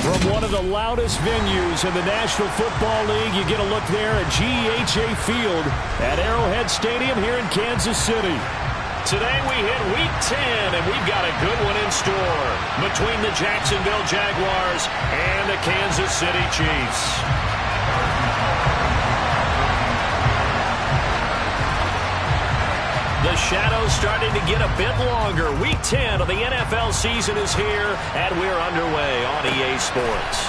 From one of the loudest venues in the National Football League, you get a look there at GEHA Field at Arrowhead Stadium here in Kansas City. Today we hit Week 10, and we've got a good one in store between the Jacksonville Jaguars and the Kansas City Chiefs. The shadow's starting to get a bit longer. Week 10 of the NFL season is here, and we're underway on EA Sports.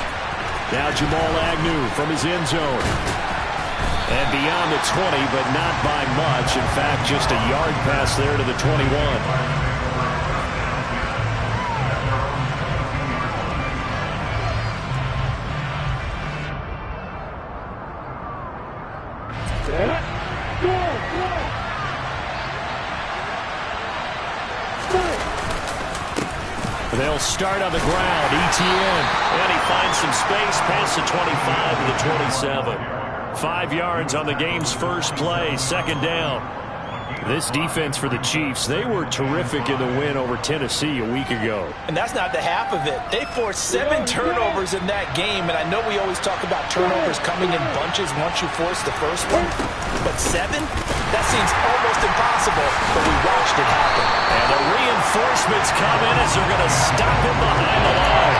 Now Jamal Agnew from his end zone. And beyond the 20, but not by much. In fact, just a yard pass there to the 21. They'll start on the ground. Etienne. And he finds some space past the 25 to the 27. 5 yards on the game's first play. Second down. This defense for the Chiefs, they were terrific in the win over Tennessee a week ago. And that's not the half of it. They forced 7 turnovers in that game, and I know we always talk about turnovers coming in bunches once you force the first one. But 7? That seems almost impossible, but we watched it happen. And the reinforcements come in as they're going to stop him behind the line.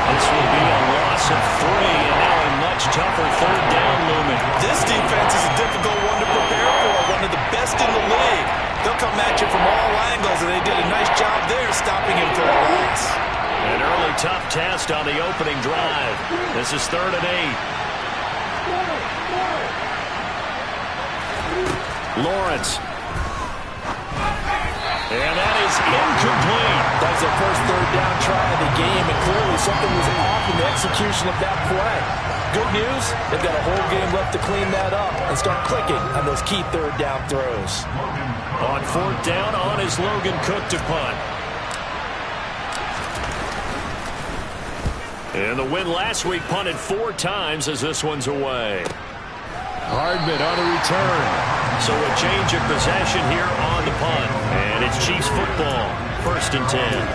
This will be a loss of 3, and now a much tougher third down looming. This defense is a difficult one to prepare for, one of the best in the league. They'll come at you from all angles, and they did a nice job there stopping him for a loss. An early tough test on the opening drive. This is 3rd and 8. Lawrence. And that is incomplete. That was their first third down try of the game, and clearly something was off in the execution of that play. Good news, they've got a whole game left to clean that up and start clicking on those key third down throws. On 4th down, on is Logan Cook to punt. And the win last week punted 4 times as this one's away. Hardman on a return. So a change of possession here on the punt. And it's Chiefs football. 1st and 10.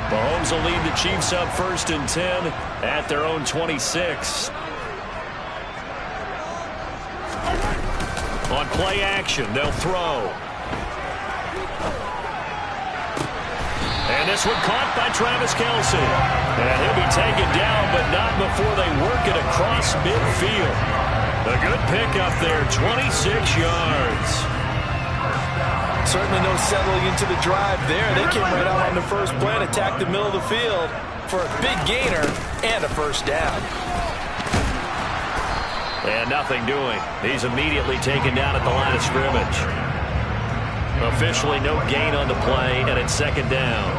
Mahomes will lead the Chiefs up 1st and 10 at their own 26. On play action, they'll throw. And this one caught by Travis Kelce. And he'll be taken down, but not before they work it across midfield. A good pickup there, 26 yards. Certainly no settling into the drive there. They came right out on the first play and attacked the middle of the field for a big gainer and a first down. And nothing doing. He's immediately taken down at the line of scrimmage. Officially no gain on the play, and it's 2nd down.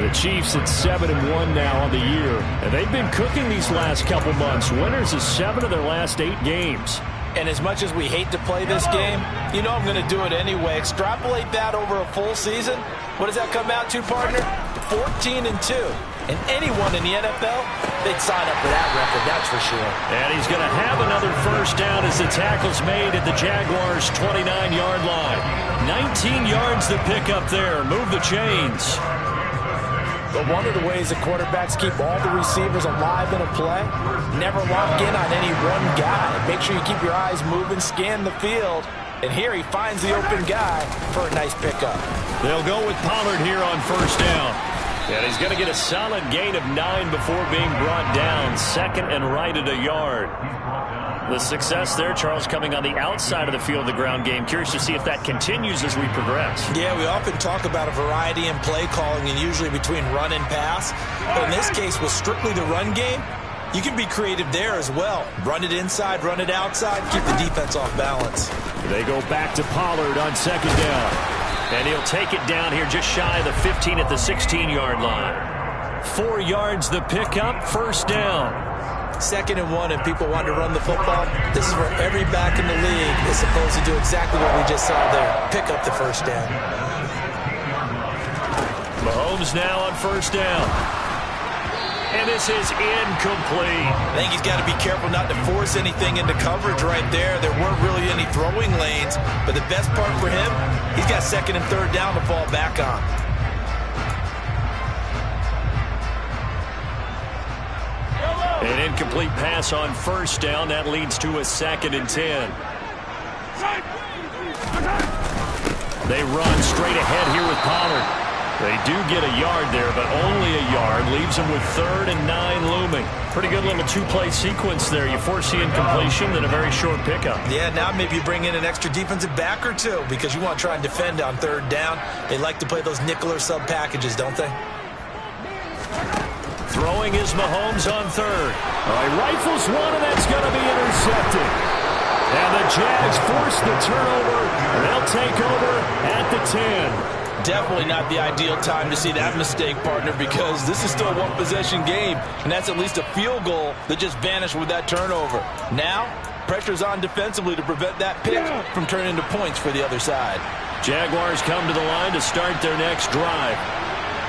The Chiefs at 7-1 now on the year, and they've been cooking these last couple months. Winners of 7 of their last 8 games. And as much as we hate to play this game, you know I'm going to do it anyway. Extrapolate that over a full season. What does that come out to, partner? 14-2. And anyone in the NFL, they'd sign up for that record, that's for sure. And he's going to have another first down as the tackle's made at the Jaguars' 29-yard line. 19 yards to pick up there. Move the chains. But one of the ways the quarterbacks keep all the receivers alive in a play, never lock in on any one guy. Make sure you keep your eyes moving, scan the field. And here he finds the open guy for a nice pickup. They'll go with Pollard here on first down. And he's going to get a solid gain of 9 before being brought down. 2nd and right at a yard. The success there, Charles, coming on the outside of the field of the ground game. Curious to see if that continues as we progress. Yeah, we often talk about a variety in play calling and usually between run and pass. But in this case, with strictly the run game, you can be creative there as well. Run it inside, run it outside, keep the defense off balance. They go back to Pollard on 2nd down. And he'll take it down here just shy of the 15 at the 16-yard line. 4 yards the pickup, first down. 2nd and 1, and people want to run the football. This is where every back in the league is supposed to do exactly what we just saw there. Pick up the first down. Mahomes now on first down. And this is incomplete. I think he's got to be careful not to force anything into coverage right there. There weren't really any throwing lanes, but the best part for him, he's got second and third down to fall back on. An incomplete pass on first down. That leads to a 2nd and 10. They run straight ahead here with Pollard. They do get a yard there, but only a yard. Leaves them with 3rd and 9 looming. Pretty good little two-play sequence there. You force the incompletion, then a very short pickup. Yeah, now maybe you bring in an extra defensive back or two because you want to try and defend on 3rd down. They like to play those nickel or sub packages, don't they? Throwing is Mahomes on 3rd. All right, rifles one, and that's going to be intercepted. And the Jags force the turnover, and they'll take over at the 10. Definitely not the ideal time to see that mistake, partner, because this is still a one-possession game, and that's at least a field goal that just vanished with that turnover. Now, pressure's on defensively to prevent that pick from turning into points for the other side. Jaguars come to the line to start their next drive.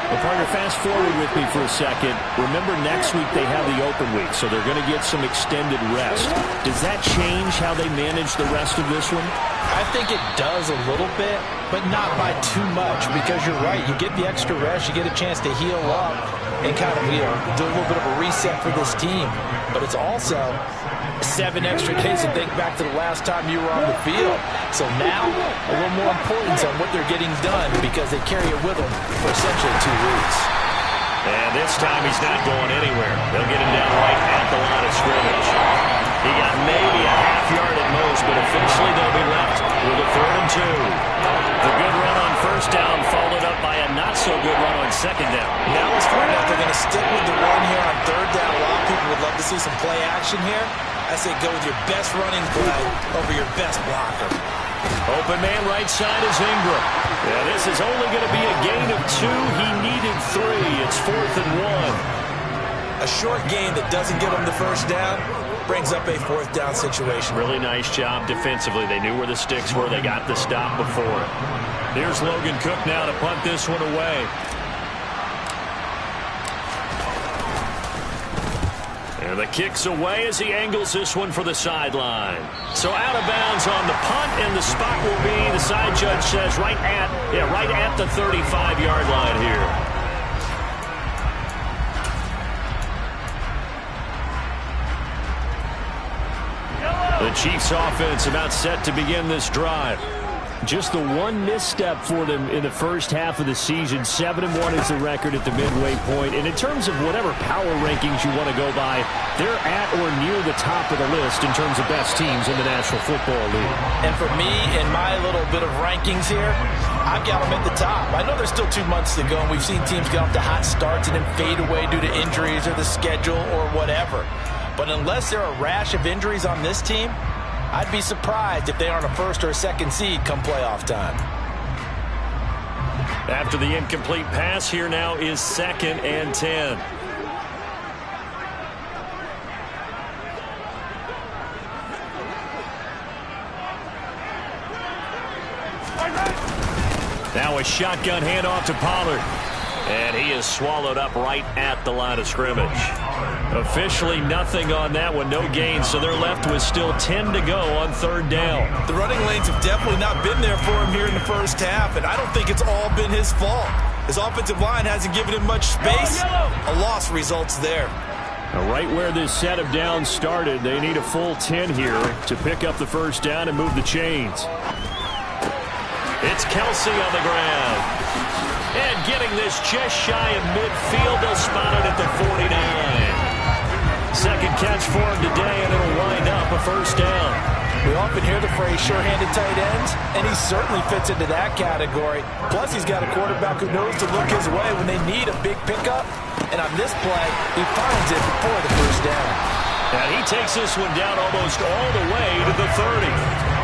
Well, partner, fast forward with me for a second. Remember, next week they have the open week, so they're going to get some extended rest. Does that change how they manage the rest of this one? I think it does a little bit, but not by too much, because you're right. You get the extra rest, you get a chance to heal up and kind of, do a little bit of a reset for this team. But it's also 7 extra days to think back to the last time you were on the field. So now, a little more importance on what they're getting done because they carry it with them for essentially 2 weeks. And this time he's not going anywhere. They'll get him down right at the line of scrimmage. He got maybe a half yard at most, but officially they'll be left with a 3rd and 2. The good run on first down followed up by a not-so-good run on second down. Now let's find out they're going to stick with the run here on 3rd down. A lot of people would love to see some play action here. I say go with your best running play over your best blocker. Open man right side is Ingram. Yeah, this is only going to be a gain of 2. He needed 3. It's 4th and 1. A short gain that doesn't get him the first down brings up a 4th down situation. Really nice job defensively. They knew where the sticks were. They got the stop before it. Here's Logan Cook now to punt this one away. And the kick's away as he angles this one for the sideline. So out of bounds on the punt, and the spot will be, the side judge says, right at the 35-yard line here. The Chiefs offense about set to begin this drive. Just the one misstep for them in the first half of the season. 7-1 is the record at the midway point. And in terms of whatever power rankings you want to go by, they're at or near the top of the list in terms of best teams in the National Football League. And for me, in my little bit of rankings here, I've got them at the top. I know there's still 2 months to go, and we've seen teams get off to hot starts and then fade away due to injuries or the schedule or whatever. But unless there are a rash of injuries on this team, I'd be surprised if they aren't a 1st or a 2nd seed come playoff time. After the incomplete pass, here now is 2nd and 10. Now a shotgun handoff to Pollard. And he is swallowed up right at the line of scrimmage. Officially nothing on that one, no gain, so they're left with still 10 to go on 3rd down. The running lanes have definitely not been there for him here in the first half, and I don't think it's all been his fault. His offensive line hasn't given him much space. A loss results there. Now, right where this set of downs started, they need a full 10 here to pick up the first down and move the chains. It's Kelsey on the ground. And getting this just shy of midfield, they'll spot it at the 49. Second catch for him today, and it'll wind up a first down. We often hear the phrase sure-handed tight ends, and he certainly fits into that category. Plus, he's got a quarterback who knows to look his way when they need a big pickup. And on this play, he finds it before the first down. And he takes this one down almost all the way to the 30.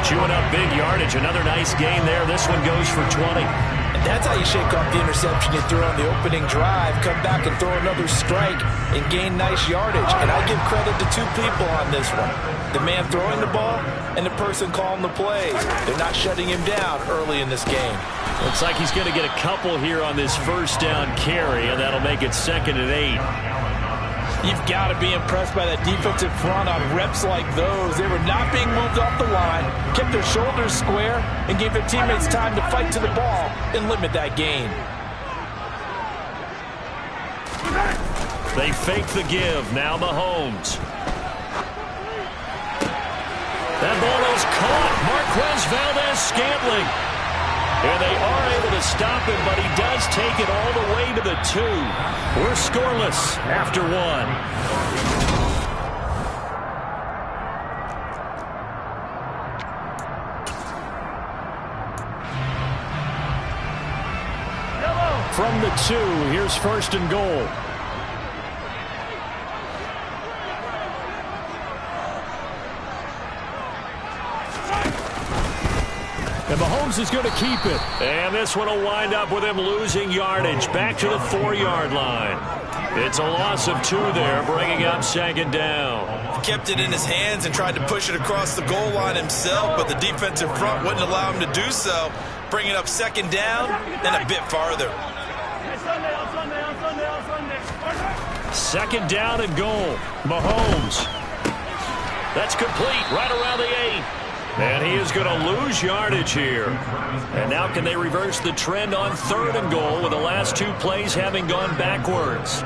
Chewing up big yardage. Another nice gain there. This one goes for 20. And that's how you shake off the interception you threw on the opening drive. Come back and throw another strike and gain nice yardage. And I give credit to 2 people on this one. The man throwing the ball and the person calling the plays. They're not shutting him down early in this game. Looks like he's going to get a couple here on this first down carry, and that'll make it 2nd and 8. You've got to be impressed by that defensive front on reps like those. They were not being moved off the line, kept their shoulders square, and gave their teammates time to fight to the ball and limit that gain. They fake the give. Now Mahomes. That ball is caught. Marquez Valdes-Scantling. And they are able to stop him, but he does take it all the way to the 2. We're scoreless after 1. From the 2, here's 1st and goal. And Mahomes is going to keep it. And this one will wind up with him losing yardage. Back to the 4-yard line. It's a loss of 2 there, bringing up 2nd down. He kept it in his hands and tried to push it across the goal line himself, but the defensive front wouldn't allow him to do so. Bringing up 2nd down and a bit farther. 2nd down and goal. Mahomes. That's complete right around the 8. And he is going to lose yardage here. And now can they reverse the trend on 3rd and goal with the last 2 plays having gone backwards?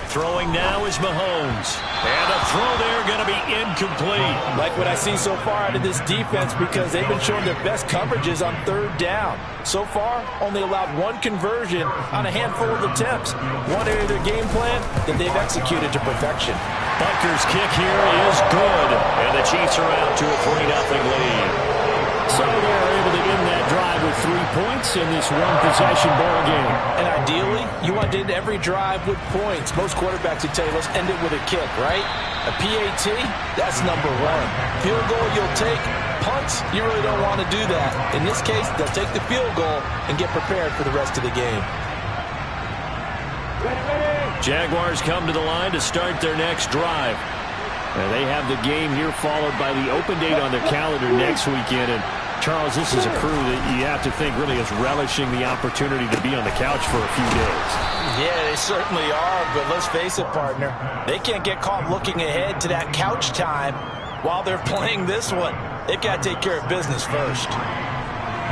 Throwing now is Mahomes. And a throw there going to be incomplete. Like what I see so far out of this defense because they've been showing their best coverages on 3rd down. So far, only allowed 1 conversion on a handful of attempts. One area of their game plan that they've executed to perfection. Butker's kick here is good. And the Chiefs are out to a 3-0 lead. So they're able to end that drive with 3 points in this one-possession ball game. And ideally, you want to end every drive with points. Most quarterbacks would tell you, let's end it with a kick, right? A PAT, that's number 1. Field goal you'll take. Punts, you really don't want to do that. In this case, they'll take the field goal and get prepared for the rest of the game. Jaguars come to the line to start their next drive. And they have the game here followed by the open date on their calendar next weekend. And Charles, this is a crew that you have to think really is relishing the opportunity to be on the couch for a few days. Yeah, they certainly are, but let's face it, partner. They can't get caught looking ahead to that couch time while they're playing this one. They've got to take care of business first.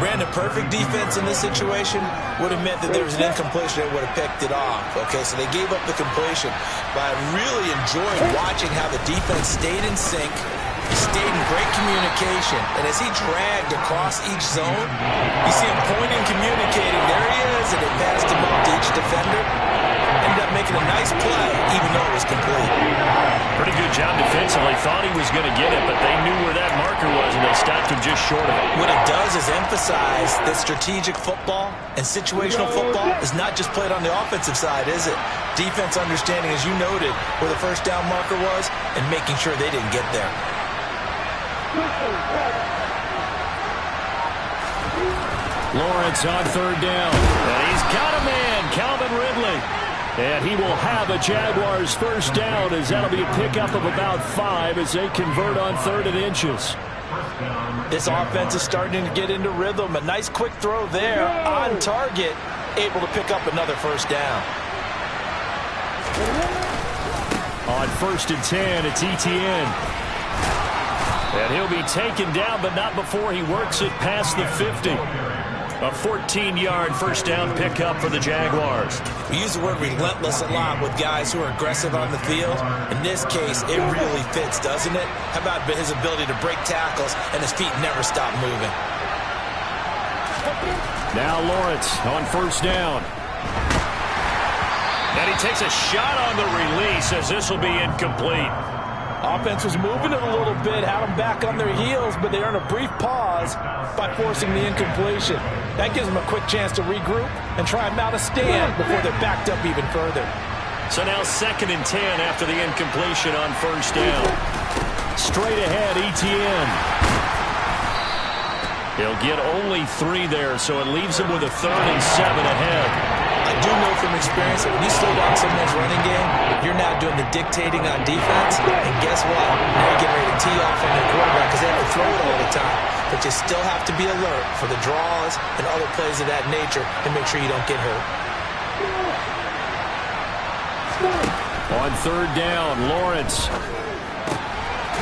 Brandon, perfect defense in this situation would have meant that there was an incompletion that would have picked it off. Okay, so they gave up the completion. But I really enjoyed watching how the defense stayed in sync, stayed in great communication. And as he dragged across each zone, you see him pointing, communicating. There he is, and they passed him up to each defender. Ended up making a nice play, even though it was complete. Pretty good job defensively. Thought he was going to get it, but they knew where that marker was, and they stopped him just short of it. What it does is emphasize that strategic football and situational football is not just played on the offensive side, is it? Defense understanding, as you noted, where the 1st down marker was and making sure they didn't get there. Lawrence on 3rd down. And he's got a man, Calvin Ridley. And he will have a Jaguars 1st down as that'll be a pickup of about 5 as they convert on 3rd and inches. This offense is starting to get into rhythm. A nice quick throw there on target, able to pick up another 1st down. On 1st and 10, it's Etienne. And he'll be taken down, but not before he works it past the 50. A 14-yard 1st down pickup for the Jaguars. We use the word relentless a lot with guys who are aggressive on the field. In this case, it really fits, doesn't it? How about his ability to break tackles and his feet never stop moving? Now Lawrence on 1st down. And he takes a shot on the release as this will be incomplete. Offense was moving it a little bit, had them back on their heels, but they earned a brief pause by forcing the incompletion. That gives them a quick chance to regroup and try and mount a stand before they're backed up even further. So now 2nd and 10 after the incompletion on 1st down. Straight ahead, Etienne. He'll get only 3 there, so it leaves him with a 3rd and 7 ahead. I do know from experience that when you slow down someone's running game, you're now doing the dictating on defense. And guess what? Now you're getting ready to tee off on your quarterback because they have to throw it all the time. But you still have to be alert for the draws and other plays of that nature and make sure you don't get hurt. On third down, Lawrence.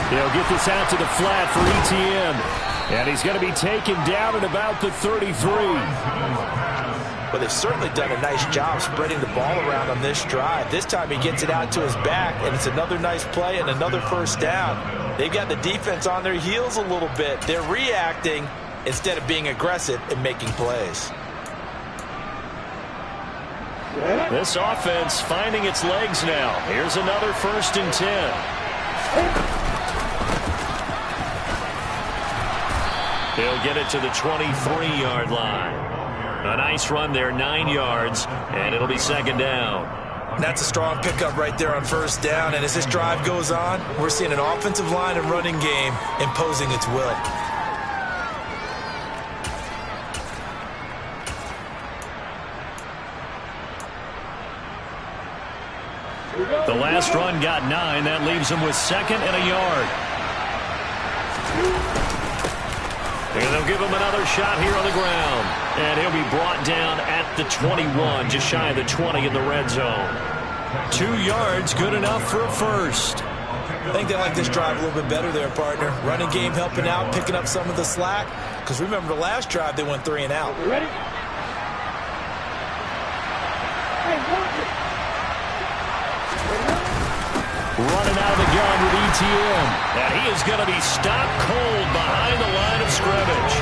He'll get this out to the flat for Etienne. And he's going to be taken down at about the 33. Well, they've certainly done a nice job spreading the ball around on this drive. This time he gets it out to his back, and it's another nice play and another first down. They've got the defense on their heels a little bit. They're reacting instead of being aggressive and making plays. This offense finding its legs now. Here's another 1st and 10. He'll get it to the 23-yard line. A nice run there, 9 yards, and it'll be 2nd down. That's a strong pickup right there on 1st down, and as this drive goes on, we're seeing an offensive line and running game imposing its will. The last run got 9. That leaves him with 2nd and a yard. And they'll give him another shot here on the ground. And he'll be brought down at the 21, just shy of the 20 in the red zone. 2 yards, good enough for a first. I think they like this drive a little bit better there, partner. Running game helping out, picking up some of the slack. Because remember the last drive, they went 3 and out. Ready? Running out of the gun with Etienne. And he is going to be stopped cold behind the line of scrimmage.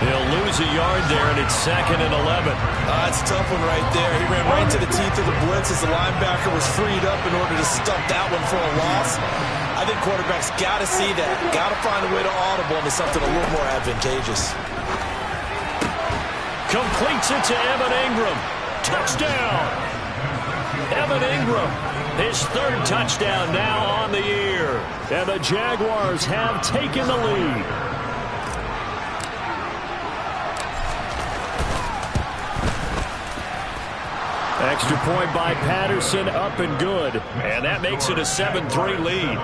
He'll lose a yard there, and it's 2nd and 11. That's a tough one right there. He ran right into the teeth of the blitz as the linebacker was freed up in order to stuff that one for a loss. I think quarterbacks got to see that. Got to find a way to audible into something a little more advantageous. Completes it to Evan Ingram. Touchdown! Evan Ingram, his 3rd touchdown now on the year. And the Jaguars have taken the lead. Extra point by Patterson, up and good. And that makes it a 7-3 lead.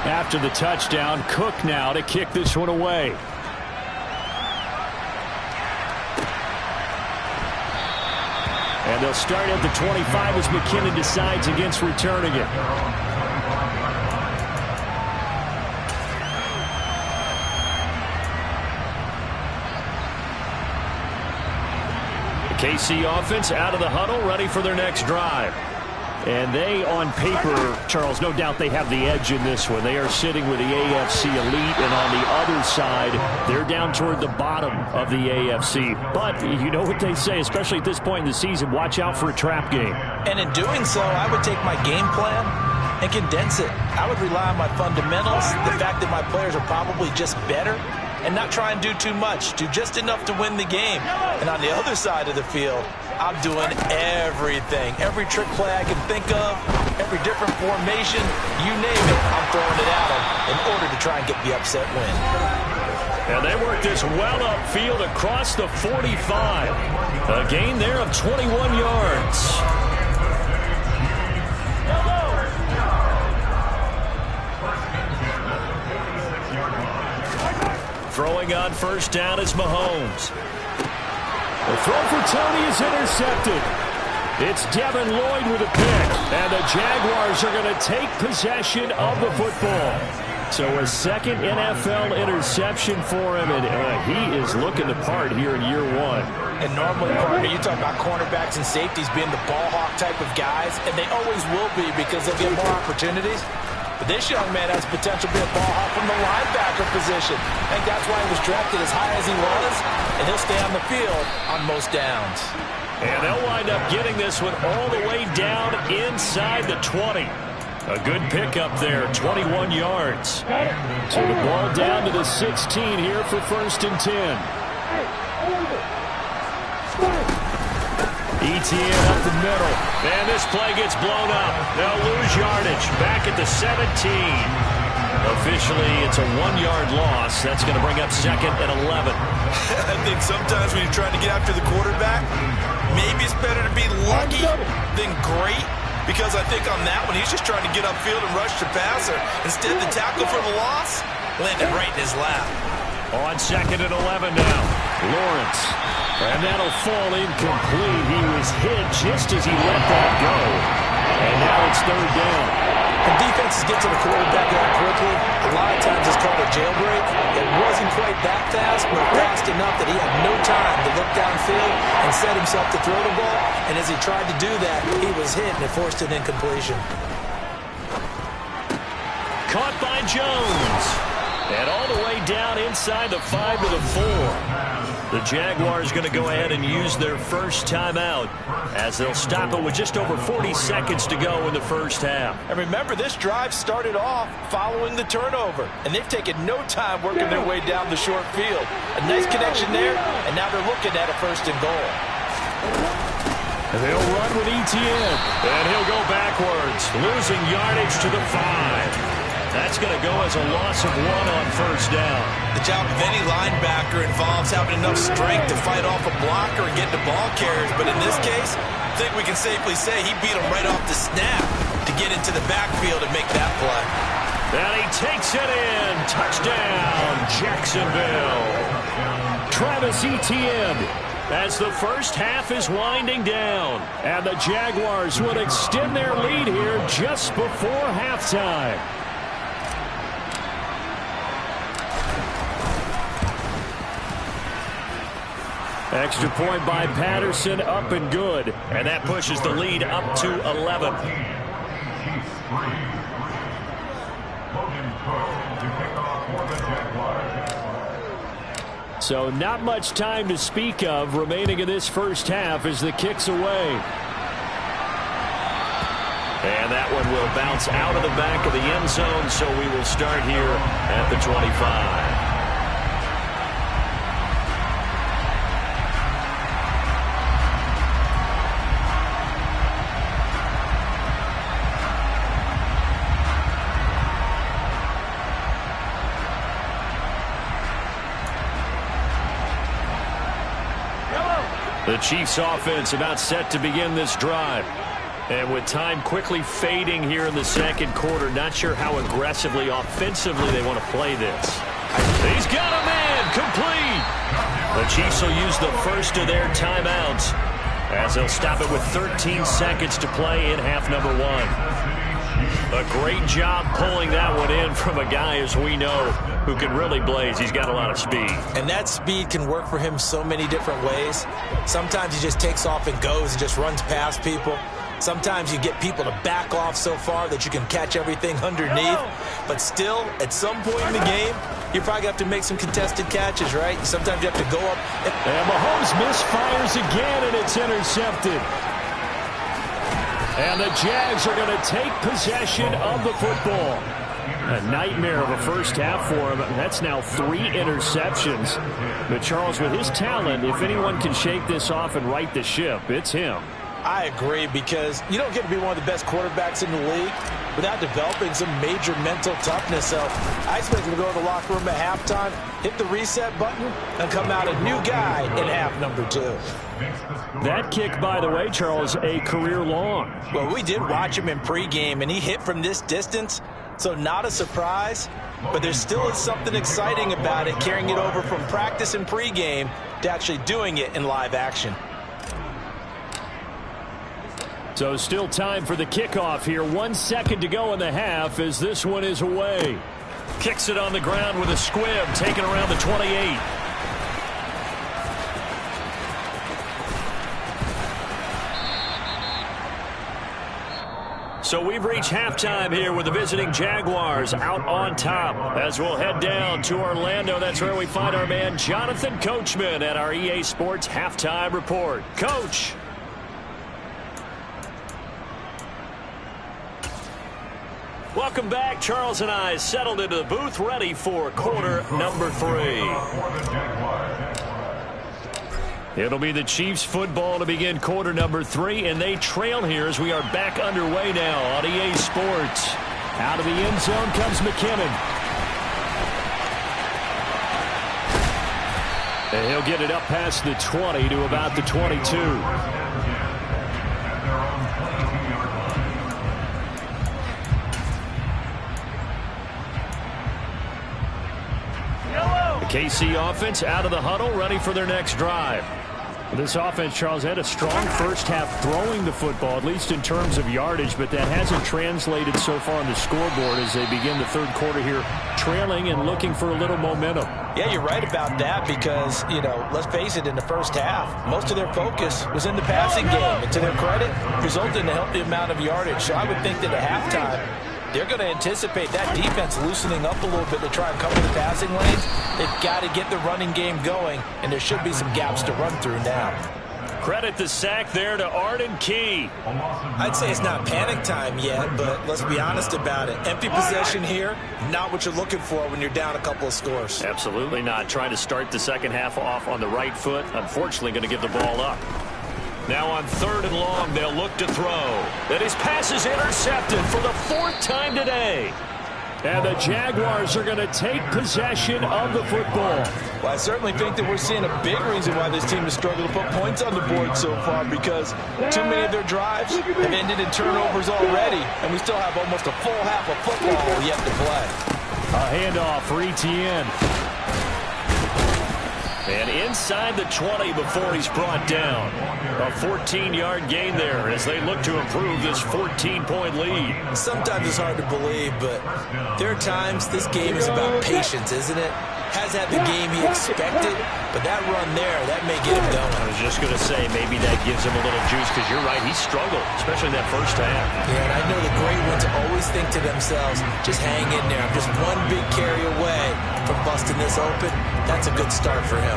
After the touchdown, Cook now to kick this one away. And they'll start at the 25 as McKinnon decides against returning it. The KC offense out of the huddle, ready for their next drive. And they, on paper, Charles, no doubt they have the edge in this one. They are sitting with the AFC elite, and on the other side, they're down toward the bottom of the AFC. But you know what they say, especially at this point in the season, watch out for a trap game. And in doing so, I would take my game plan and condense it. I would rely on my fundamentals, the fact that my players are probably just better, and not try and do too much. Do just enough to win the game. And on the other side of the field, I'm doing everything. Every trick play I can think of, every different formation, you name it, I'm throwing it at them in order to try and get the upset win. And they work this well upfield across the 45. A gain there of 21 yards. Throwing on 1st down is Mahomes. The throw for Tony is intercepted. It's Devin Lloyd with a pick. And the Jaguars are going to take possession of the football. So a 2nd NFL interception for him, and he is looking the part here in year 1. And normally, partner, you talk about cornerbacks and safeties being the ball hawk type of guys, and they always will be because they'll get more opportunities. But this young man has potential to be a ball hawk from the linebacker position. I think that's why he was drafted as high as he was, and he'll stay on the field on most downs. And they'll wind up getting this one all the way down inside the 20. A good pickup there, 21 yards. So the ball down to the 16 here for 1st and 10. Etienne up the middle. And this play gets blown up. They'll lose yardage. Back at the 17. Officially, it's a 1-yard loss. That's going to bring up 2nd and 11. I think sometimes when you're trying to get after the quarterback, maybe it's better to be lucky than great. because I think on that one, he's just trying to get upfield and rush the passer. Instead, the tackle for the loss landed right in his lap. On 2nd and 11 now. Lawrence. And that'll fall incomplete. He was hit just as he let that go. And now it's 3rd down. When defenses get to the quarterback that quickly, a lot of times it's called a jailbreak. It wasn't quite that fast, but fast enough that he had no time to look downfield and set himself to throw the ball. And as he tried to do that, he was hit and it forced an incompletion. Caught by Jones. And all the way down inside the 5 to the 4. The Jaguars going to go ahead and use their first timeout as they'll stop it with just over 40 seconds to go in the first half. And remember, this drive started off following the turnover, and they've taken no time working their way down the short field. A nice connection there, and now they're looking at a 1st and goal. And they'll run with Etienne, and he'll go backwards, losing yardage to the 5. That's going to go as a loss of 1 on 1st down. The job of any linebacker involves having enough strength to fight off a blocker and get the ball carriers. But in this case, I think we can safely say he beat him right off the snap to get into the backfield and make that play. And he takes it in. Touchdown, Jacksonville. Travis Etienne. As the first half is winding down. And the Jaguars will extend their lead here just before halftime. Extra point by Patterson, up and good. And that pushes the lead up to 11. So not much time to speak of remaining in this first half as the kick's away. And that one will bounce out of the back of the end zone, so we will start here at the 25. The Chiefs offense about set to begin this drive. And with time quickly fading here in the 2nd quarter, not sure how aggressively, offensively they want to play this. He's got a man, complete. The Chiefs will use the first of their timeouts as they'll stop it with 13 seconds to play in half number 1. A great job pulling that one in from a guy, as we know, who can really blaze. He's got a lot of speed. And that speed can work for him so many different ways. Sometimes he just takes off and goes and just runs past people. Sometimes you get people to back off so far that you can catch everything underneath. But still, at some point in the game, you probably have to make some contested catches, right? Sometimes you have to go up. And Mahomes misfires again, and it's intercepted. And the Jags are going to take possession of the football. A nightmare of a first half for him. That's now 3 interceptions. But Charles, with his talent, if anyone can shake this off and right the ship, it's him. I agree, because you don't get to be one of the best quarterbacks in the league without developing some major mental toughness. So I expect him to go to the locker room at halftime, hit the reset button, and come out a new guy in half number 2. That kick, by the way, Charles, a career long. Well, we did watch him in pregame, and he hit from this distance, so not a surprise. But there still is something exciting about it, carrying it over from practice and pregame to actually doing it in live action. So still time for the kickoff here. 1 second to go in the half as this one is away. Kicks it on the ground with a squib, taken around the 28. So we've reached halftime here with the visiting Jaguars out on top. As we'll head down to Orlando, that's where we find our man Jonathan Coachman at our EA Sports Halftime Report. Coach. Welcome back. Charles and I settled into the booth, ready for quarter number 3. It'll be the Chiefs football to begin quarter number 3, and they trail here as we are back underway now on EA Sports. Out of the end zone comes McKinnon. And he'll get it up past the 20 to about the 22. KC offense out of the huddle, ready for their next drive. This offense, Charles, had a strong first half throwing the football, at least in terms of yardage, but that hasn't translated so far on the scoreboard as they begin the third quarter here, trailing and looking for a little momentum. Yeah, you're right about that because, you know, let's face it, in the first half, most of their focus was in the passing game. And to their credit, resulted in a healthy amount of yardage. So I would think that at halftime, they're going to anticipate that defense loosening up a little bit to try and cover the passing lanes. They've got to get the running game going, and there should be some gaps to run through now. Credit the sack there to Arden Key. I'd say it's not panic time yet, but let's be honest about it. Empty possession here, not what you're looking for when you're down a couple of scores. Absolutely not. Trying to start the second half off on the right foot. Unfortunately, going to give the ball up. Now on 3rd and long, they'll look to throw. And his pass is intercepted for the 4th time today. And the Jaguars are going to take possession of the football. Well, I certainly think that we're seeing a big reason why this team has struggled to put points on the board so far, because too many of their drives have ended in turnovers already, and we still have almost a full half of football yet to play. A handoff for Etienne. And inside the 20 before he's brought down. A 14-yard gain there as they look to improve this 14-point lead. Sometimes it's hard to believe, but there are times this game is about patience, isn't it? Has had the game he expected, but that run there, that may get him going. I was just going to say, maybe that gives him a little juice, because you're right, he struggled, especially that first half. Yeah, and I know the great ones always think to themselves, just hang in there. I'm just one big carry away from busting this open. That's a good start for him.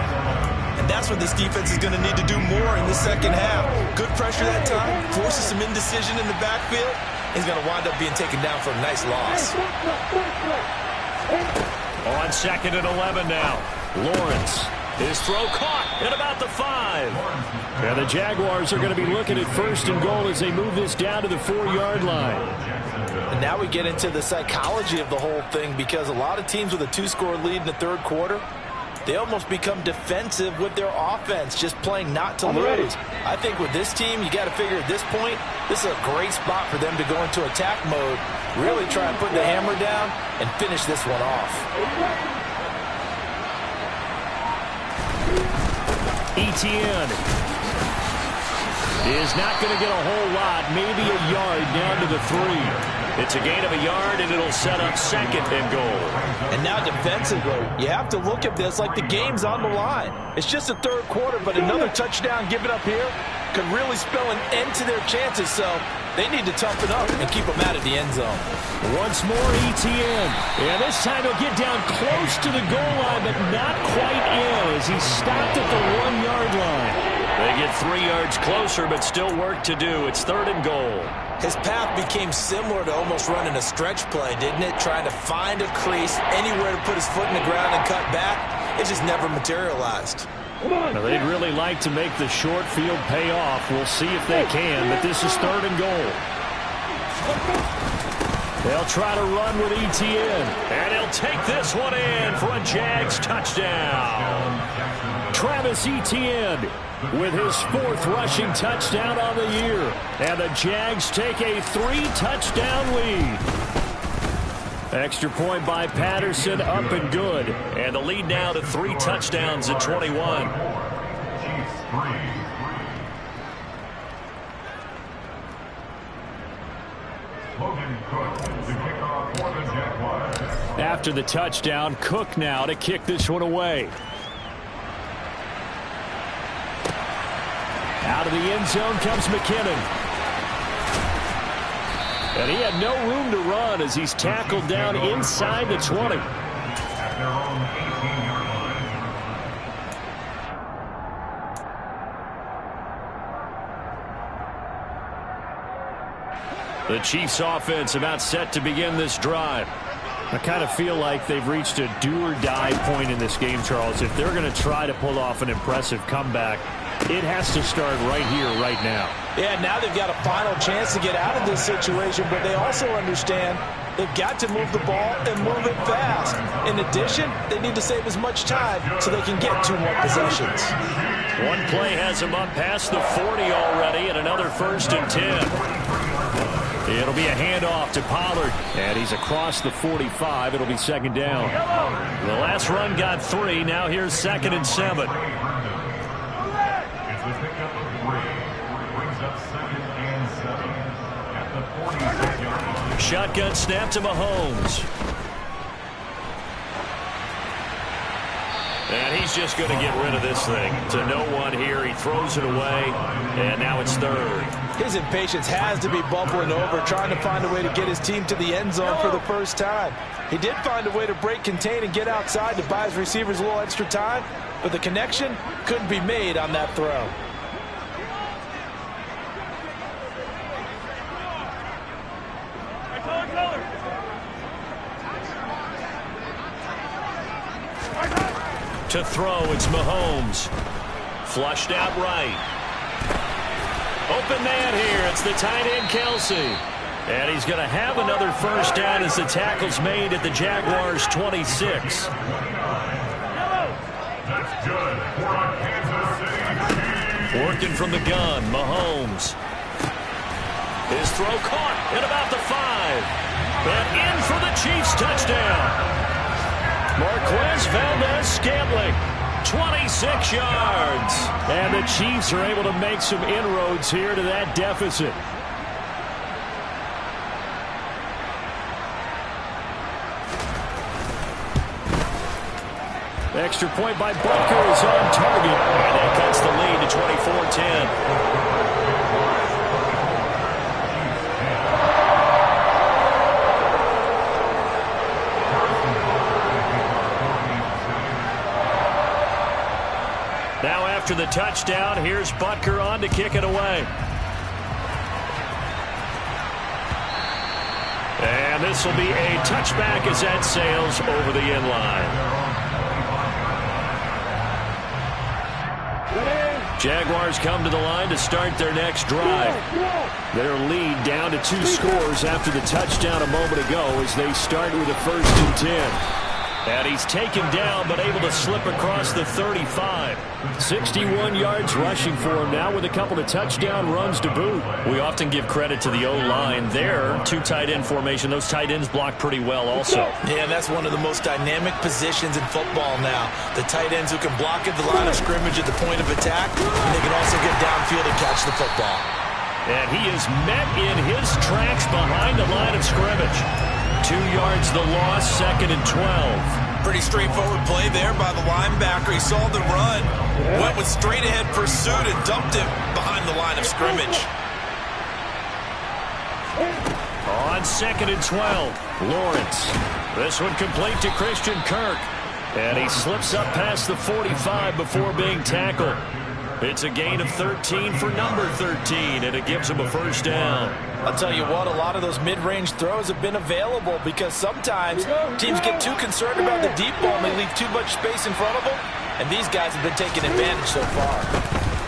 And that's what this defense is going to need to do more in the second half. Good pressure that time, forces some indecision in the backfield. He's going to wind up being taken down for a nice loss. On 2nd and 11 now. Lawrence. His throw caught at about the 5. And the Jaguars are going to be looking at 1st and goal as they move this down to the 4-yard line. And now we get into the psychology of the whole thing, because a lot of teams with a 2-score lead in the third quarter, they almost become defensive with their offense, just playing not to lose. I think with this team, you got to figure at this point, this is a great spot for them to go into attack mode, really try and put the hammer down and finish this one off. Etienne is not going to get a whole lot, maybe a yard down to the 3. It's a gain of a yard, and it'll set up 2nd and goal. And now defensively, you have to look at this like the game's on the line. It's just the third quarter, but another touchdown given up here could really spell an end to their chances, so they need to toughen up and keep them out of the end zone. Once more, Etienne. And this time he'll get down close to the goal line, but not quite in as he stopped at the 1-yard line. They get 3 yards closer, but still work to do. It's 3rd and goal. His path became similar to almost running a stretch play, didn't it? Trying to find a crease, anywhere to put his foot in the ground and cut back. It just never materialized. Now, they'd really like to make the short field pay off. We'll see if they can, but this is 3rd and goal. They'll try to run with Etienne, and he'll take this one in for a Jags touchdown. Travis Etienne with his 4th rushing touchdown on the year. And the Jags take a 3-touchdown lead. Extra point by Patterson, up and good. And the lead now to 3 touchdowns at 21. After the touchdown, Cook now to kick this one away. Out of the end zone comes McKinnon. And he had no room to run as he's tackled down inside the 20. The Chiefs offense about set to begin this drive. I kind of feel like they've reached a do-or-die point in this game, Charles. If they're going to try to pull off an impressive comeback, it has to start right here, right now. Yeah, now they've got a final chance to get out of this situation, but they also understand they've got to move the ball and move it fast. In addition, they need to save as much time so they can get 2 more possessions. One play has them up past the 40 already, and another 1st and 10. It'll be a handoff to Pollard, and he's across the 45. It'll be second down. The last run got 3. Now here's 2nd and 7. Shotgun snap to Mahomes. And he's just going to get rid of this thing. To no one here. He throws it away, and now it's 3rd. His impatience has to be bubbling over, trying to find a way to get his team to the end zone for the first time. He did find a way to break contain and get outside to buy his receivers a little extra time, but the connection couldn't be made on that throw. To throw, it's Mahomes. Flushed out right. Open man here. It's the tight end, Kelsey. And he's going to have another first down as the tackle's made at the Jaguars' 26. Working from the gun, Mahomes. His throw caught at about the 5. And in for the Chiefs' touchdown. Marquez Valdes-Scantling, 26 yards. And the Chiefs are able to make some inroads here to that deficit. Extra point by Butker is on target. And that cuts the lead to 24-10. Now after the touchdown, here's Butker on to kick it away. And this will be a touchback as that sails over the end line. Jaguars come to the line to start their next drive. Their lead down to 2 scores after the touchdown a moment ago as they start with a 1st and 10. And he's taken down, but able to slip across the 35. 61 yards rushing for him now with a couple of touchdown runs to boot. We often give credit to the O-line there. 2 tight end formation. Those tight ends block pretty well also. Yeah, that's one of the most dynamic positions in football now. The tight ends who can block at the line of scrimmage at the point of attack, and they can also get downfield and catch the football. And he is met in his tracks behind the line of scrimmage. 2 yards the loss, 2nd and 12. Pretty straightforward play there by the linebacker. He saw the run, went with straight-ahead pursuit and dumped him behind the line of scrimmage. On 2nd and 12, Lawrence. This one complete to Christian Kirk. And he slips up past the 45 before being tackled. It's a gain of 13 for number 13, and it gives him a first down. I'll tell you what, a lot of those mid-range throws have been available because sometimes teams get too concerned about the deep ball and they leave too much space in front of them, and these guys have been taking advantage so far.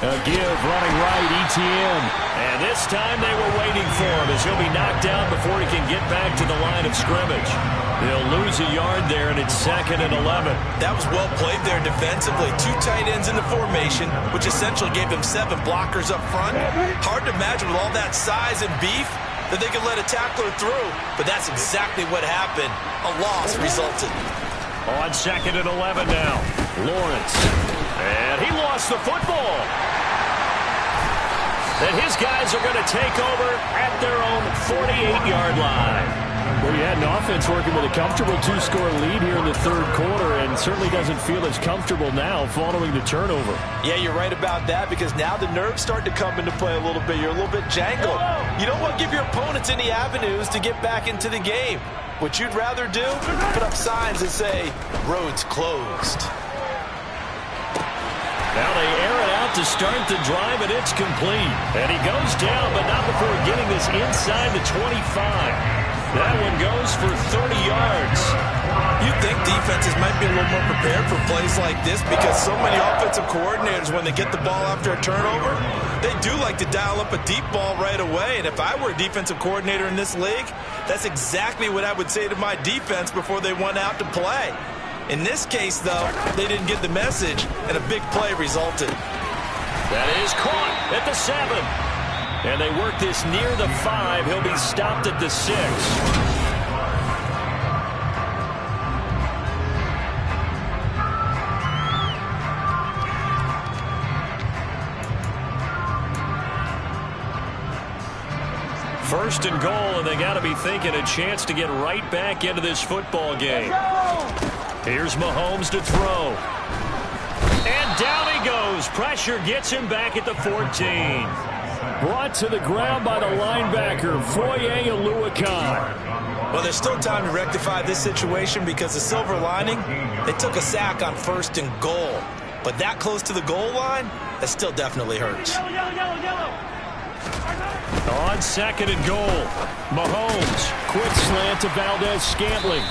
A give running right, Etienne. And this time they were waiting for him as he'll be knocked down before he can get back to the line of scrimmage. They'll lose a yard there, and it's 2nd and 11. That was well played there defensively. 2 tight ends in the formation, which essentially gave them 7 blockers up front. Hard to imagine with all that size and beef that they could let a tackler through, but that's exactly what happened. A loss resulted. On 2nd and 11 now, Lawrence. And he lost the football. And his guys are going to take over at their own 48-yard line. Well, you had an offense working with a comfortable 2-score lead here in the 3rd quarter, and certainly doesn't feel as comfortable now following the turnover. Yeah, you're right about that, because now the nerves start to come into play a little bit. You're a little bit jangled. You don't want to give your opponents any avenues to get back into the game. What you'd rather do, put up signs that say, roads closed. Now they air it out to start the drive, and it's complete. And he goes down, but not before getting this inside the 25. That one goes for 30 yards. You'd think defenses might be a little more prepared for plays like this because so many offensive coordinators, when they get the ball after a turnover, they do like to dial up a deep ball right away. And if I were a defensive coordinator in this league, that's exactly what I would say to my defense before they went out to play. In this case, though, they didn't get the message, and a big play resulted. That is caught at the 7. And they work this near the 5. He'll be stopped at the 6. First and goal, and they got to be thinking a chance to get right back into this football game. Here's Mahomes to throw. And down he goes. Pressure gets him back at the 14. Brought to the ground by the linebacker, Foye Oluokun. Well, there's still time to rectify this situation because the silver lining, they took a sack on first and goal. But that close to the goal line, that still definitely hurts. On second and goal, Mahomes, quick slant to Valdez-Scantling.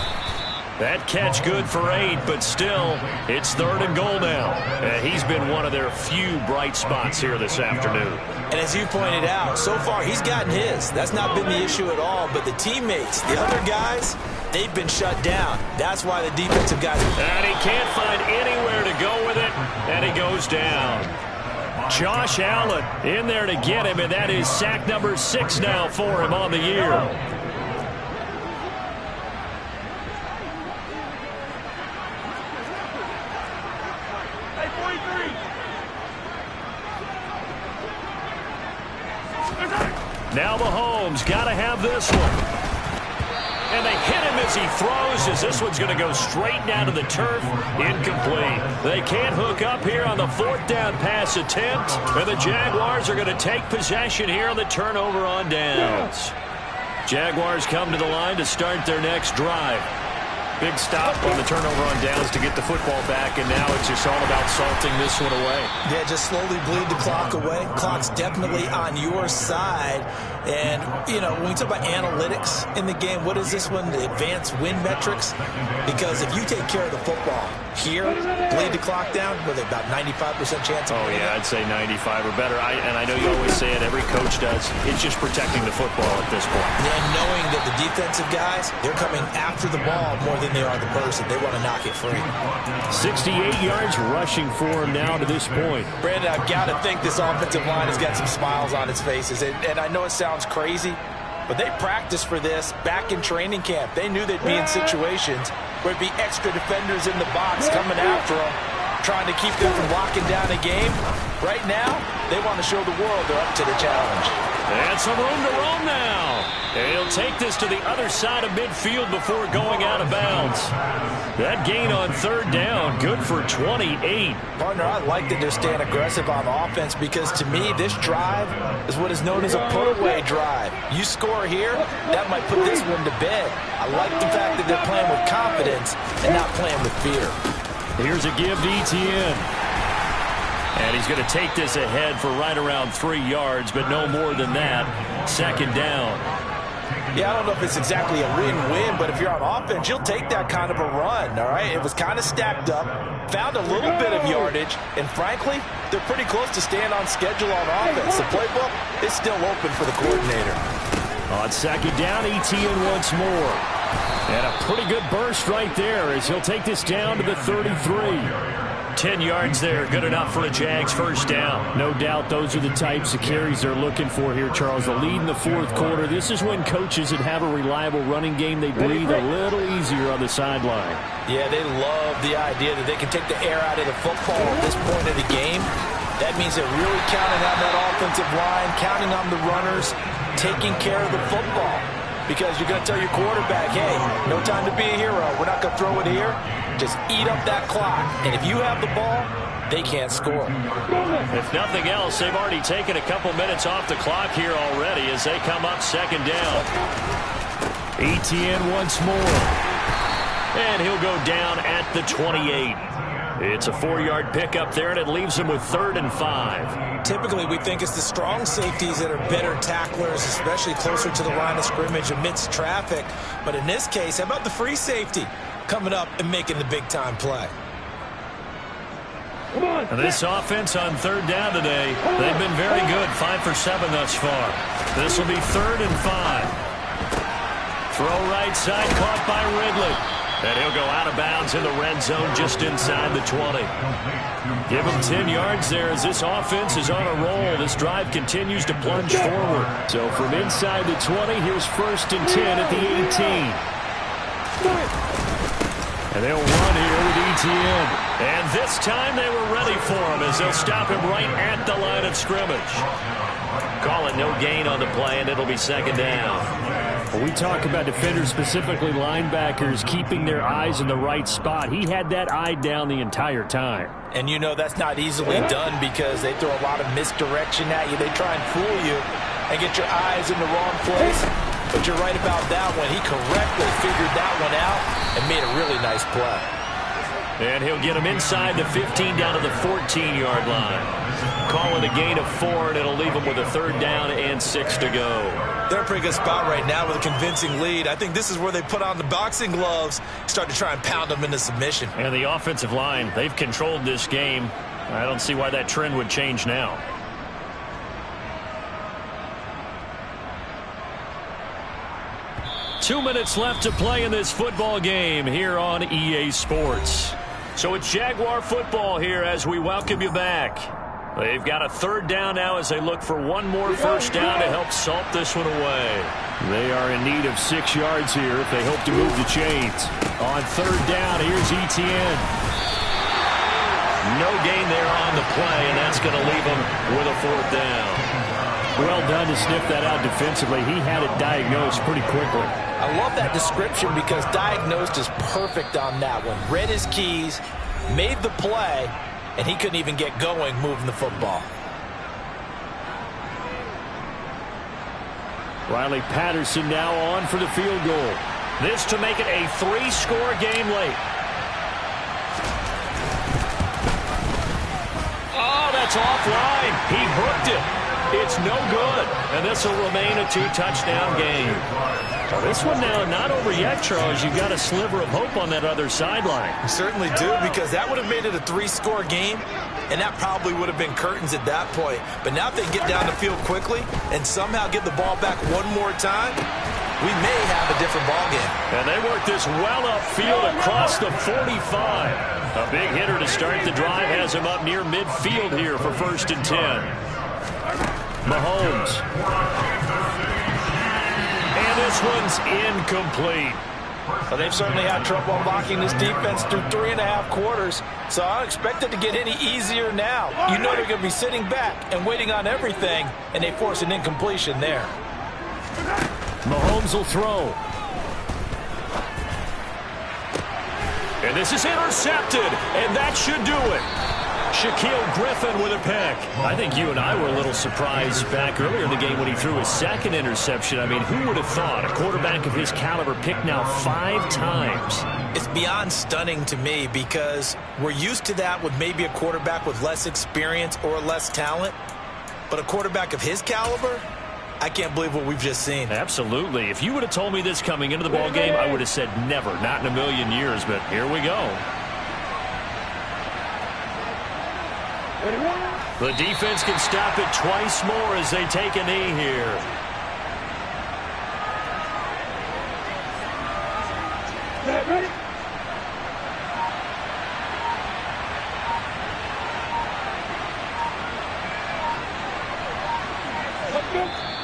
That catch good for 8, but still, it's third and goal now. He's been one of their few bright spots here this afternoon. And as you pointed out, so far he's gotten his. That's not been the issue at all, but the teammates, the other guys, they've been shut down. That's why the defensive guys... And he can't find anywhere to go with it, and he goes down. Josh Allen in there to get him, and that is sack number 6 now for him on the year. Now Mahomes got to have this one. And they hit him as he throws, as this one's going to go straight down to the turf. Incomplete. They can't hook up here on the 4th down pass attempt. And the Jaguars are going to take possession here on the turnover on downs. Jaguars come to the line to start their next drive. Big stop on the turnover on downs to get the football back, and now it's just all about salting this one away. Yeah, just slowly bleed the clock away. Clock's definitely on your side. And, you know, when we talk about analytics in the game, what is this one? The advanced win metrics? Because if you take care of the football here, bleed the clock down, with about 95% chance of winning. Yeah, I'd say 95 or better. And I know you always say it, every coach does. It's just protecting the football at this point. And knowing that the defensive guys, they're coming after the ball more than they are the person. They want to knock it free. 68 yards rushing for him now to this point. Brandon, I've got to think this offensive line has got some smiles on its faces. And I know it sounds crazy, but they practiced for this back in training camp. They knew they'd be in situations where it'd be extra defenders in the box coming after them, trying to keep them from locking down a game. Right now, they want to show the world they're up to the challenge. And some room to roam now. And he'll take this to the other side of midfield before going out of bounds. That gain on 3rd down, good for 28. Partner, I like that they're staying aggressive on offense because, to me, this drive is what is known as a put-away drive. You score here, that might put this one to bed. I like the fact that they're playing with confidence and not playing with fear. Here's a give to Etienne. And he's going to take this ahead for right around 3 yards, but no more than that. 2nd down. Yeah, I don't know if it's exactly a win-win, but if you're on offense, you'll take that kind of a run, all right? It was kind of stacked up, found a little bit of yardage, and frankly, they're pretty close to staying on schedule on offense. The playbook is still open for the coordinator. On 2nd down, Etienne once more. And a pretty good burst right there as he'll take this down to the 33. 10 yards there, good enough for a Jags 1st down. No doubt those are the types of carries they're looking for here, Charles. The lead in the 4th quarter. This is when coaches that have a reliable running game, they breathe a little easier on the sideline. Yeah, they love the idea that they can take the air out of the football at this point of the game. That means they're really counting on that offensive line, counting on the runners, taking care of the football. Because you're going to tell your quarterback, hey, no time to be a hero. We're not going to throw it here. Just eat up that clock. And if you have the ball, they can't score. If nothing else, they've already taken a couple minutes off the clock here already as they come up 2nd down. Etienne once more. And he'll go down at the 28. It's a 4-yard pickup there, and it leaves him with 3rd and 5. Typically, we think it's the strong safeties that are better tacklers, especially closer to the line of scrimmage amidst traffic. But in this case, how about the free safety coming up and making the big-time play? And this offense on 3rd down today, they've been very good, 5 for 7 thus far. This will be 3rd and 5. Throw right side, caught by Ridley. And he'll go out of bounds in the red zone just inside the 20. Give him 10 yards there as this offense is on a roll. This drive continues to plunge forward. So from inside the 20, here's 1st and 10 at the 18. And they'll run here with Etienne. And this time they were ready for him as they'll stop him right at the line of scrimmage. Call it no gain on the play, and it'll be 2nd down. We talk about defenders, specifically linebackers, keeping their eyes in the right spot. He had that eye down the entire time. And you know that's not easily done because they throw a lot of misdirection at you. They try and fool you and get your eyes in the wrong place. But you're right about that one. He correctly figured that one out and made a really nice play. And he'll get him inside the 15 down to the 14-yard line. Call it a gain of 4, and it'll leave him with a 3rd down and 6 to go. They're in a pretty good spot right now with a convincing lead. I think this is where they put on the boxing gloves, start to try and pound them into submission. And the offensive line, they've controlled this game. I don't see why that trend would change now. Two minutes left to play in this football game here on EA Sports. So it's Jaguar football here as we welcome you back. They've got a 3rd down now as they look for one more 1st down to help salt this one away. They are in need of 6 yards here if they hope to move the chains. On 3rd down, here's Etienne. No gain there on the play, and that's going to leave them with a 4th down. Well done to sniff that out defensively. He had it diagnosed pretty quickly. I love that description because diagnosed is perfect on that one. Read his keys, made the play, and he couldn't even get going moving the football. Riley Patterson now on for the field goal. This to make it a 3-score game late. Oh, that's offline. He hooked it. It's no good. And this will remain a 2-touchdown game. Well, this one now not over yet, Charles. You've got a sliver of hope on that other sideline. You certainly do, because that would have made it a 3-score game, and that probably would have been curtains at that point. But now if they get down the field quickly and somehow get the ball back one more time, we may have a different ball game. And they work this well upfield across the 45. A big hitter to start the drive has him up near midfield here for 1st and 10. Mahomes. And this one's incomplete. Well, they've certainly had trouble unlocking this defense through 3.5 quarters, so I don't expect it to get any easier now. You know they're going to be sitting back and waiting on everything, and they force an incompletion there. Mahomes will throw. And this is intercepted, and that should do it. Shaquille Griffin with a pick. I think you and I were a little surprised back earlier in the game when he threw his 2nd interception. I mean, who would have thought a quarterback of his caliber picked now 5 times? It's beyond stunning to me because we're used to that with maybe a quarterback with less experience or less talent. But a quarterback of his caliber, I can't believe what we've just seen. Absolutely. If you would have told me this coming into the ballgame, I would have said never, not in a million years. But here we go. The defense can stop it twice more as they take a knee here.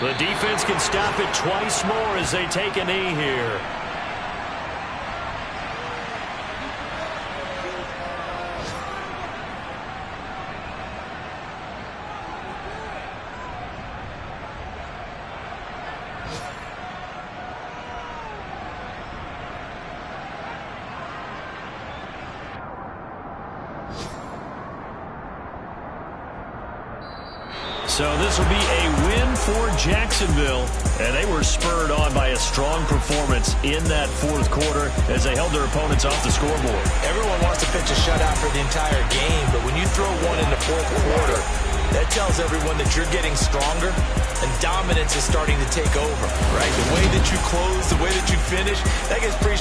The defense can stop it twice more as they take a knee here. So this will be a win for Jacksonville, and they were spurred on by a strong performance in that 4th quarter as they held their opponents off the scoreboard. Everyone wants to pitch a shutout for the entire game, but when you throw one in the 4th quarter, that tells everyone that you're getting stronger and dominance is starting to take over, right? The way that you close, the way that you finish, that gets pretty